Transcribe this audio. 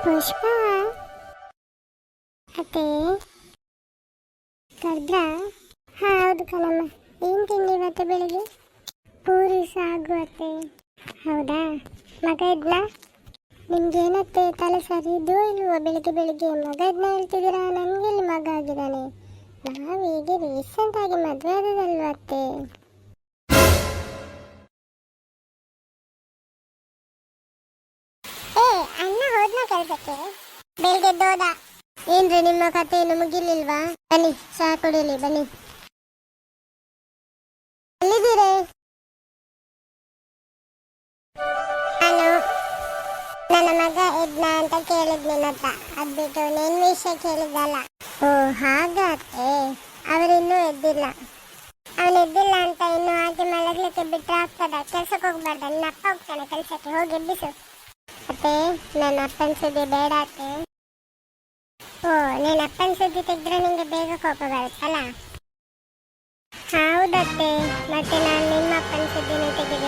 ಪುಷ್ಪ ಅತ್ತೆ ಕರ್ದ್ರ? ಹೌದು ಕಣಮ್ಮ. ಏನು ತಿಂಡಿ ಇವತ್ತು ಬೆಳಿಗ್ಗೆ? ಪೂರಿ ಸಾಗು ಅತ್ತೆ. ಹೌದಾ, ಮಗ ಇದ್ನಾ? ನಿಮ್ಗೇನತ್ತೆ ತಲೆ ಸರಿ ಇದೋ ಇಲ್ವೋ? ಬೆಳಿಗ್ಗೆ ಬೆಳಿಗ್ಗೆ ಮಗ ಇದ್ನ ಹೇಳ್ತಿದ್ದೀರಾ? ನನಗೆಲ್ಲಿ ಮಗ ಆಗಿದ್ದಾನೆ? ನಾವು ಹೀಗೆ ರೀಸೆಂಟ್ ಆಗಿ ಮದುವೆ ಆದದಲ್ವ ಅತ್ತೆ. ಏ ಅಣ್ಣ ಹೋದ್ನ ಕೆಲ್ಸಕ್ಕೆ? ಬೆಳಿಗ್ಗೆ ಹೋದ. ಏನ್ರಿ ನಿಮ್ಮ ಕತೆ ಏನು ಮುಗಿಲಿಲ್ವಾ? ಬನ್ನಿ ಚಹಾ ಕುಡಿಯಲಿ ಬನ್ನಿ. ಎಲ್ಲಿದ್ದೀರಿ? ನಾನು ನನ್ನ ಮಗ ಎದ್ನ ಅಂತ ಕೇಳಿದ್ ನಿನ್ನ ಹತ್ರ, ಅದ್ಬಿಟ್ಟು ನಿನ್ ವಿಷಯ ಕೇಳಿದ್ದಲ್ಲ. ಓ ಹಾಗತ್ತೆ. ಅವರಿನ್ನೂ ಎದ್ದಿಲ್ಲ. ಅವನು ಎದ್ದಿಲ್ಲ ಅಂತ ಇನ್ನು ಹಾಗೆ ಮಲಗ್ಲಿಕ್ಕೆ ಬಿಟ್ಟರೆ ಆಗ್ತದ? ಕೆಲ್ಸಕ್ಕೆ ಹೋಗ್ಬಾರ್ದ? ನಿನ್ನ ಅಪ್ಪ ಹೋಗ್ತಾನೆ ಕೆಲ್ಸಕ್ಕೆ, ಹೋಗಿ ಎಬ್ಬಿಸು. ಅತ್ತೆ ನನ್ನ ಅಪ್ಪನ ಸುದ್ದಿ ಬೇಡ ಅತ್ತೆ. ಓ ನೀನ್ ಅಪ್ಪನ ಸುದ್ದಿ ತೆಗೆದ್ರೆ ನಿಂಗೆ ಬೇಗ ಕೋಪ ಬರುತ್ತಲ್ಲ? ಹೌದತ್ತೆ, ಮತ್ತೆ ನಾನು ನಿಮ್ಮ ಅಪ್ಪನ ಸುದ್ದಿನ ತೆಗಿಬೇಕು.